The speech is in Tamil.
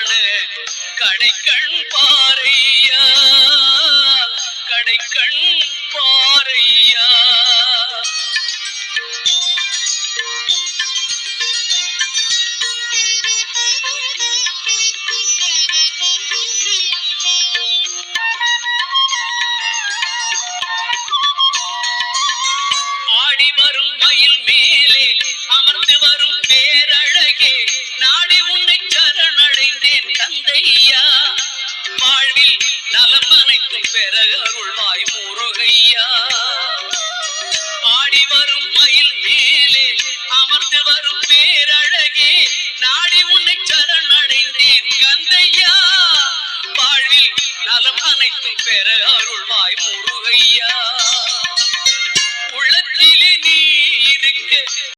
காண கடைக்கண் பாறையா, கடைக்கண் பாறையா. ஆடி வரும் மயில் மேலே அமர்ந்து வரும் பேரழகே, நாடி உன்னை சரணடைந்தேன் கந்தையா. வாழ்வில் நலம் அனைத்தும் பெற அருள்வாய் முருகையா. ஆடி வரும் மயில் மேலே அமர்ந்து வரும் பேரழகே, நாடி உன்னை சரணடைந்தேன் கந்தையா. வாழ்வில் நலம் அனைத்தும் பெற அருள்வாய் முருகையா.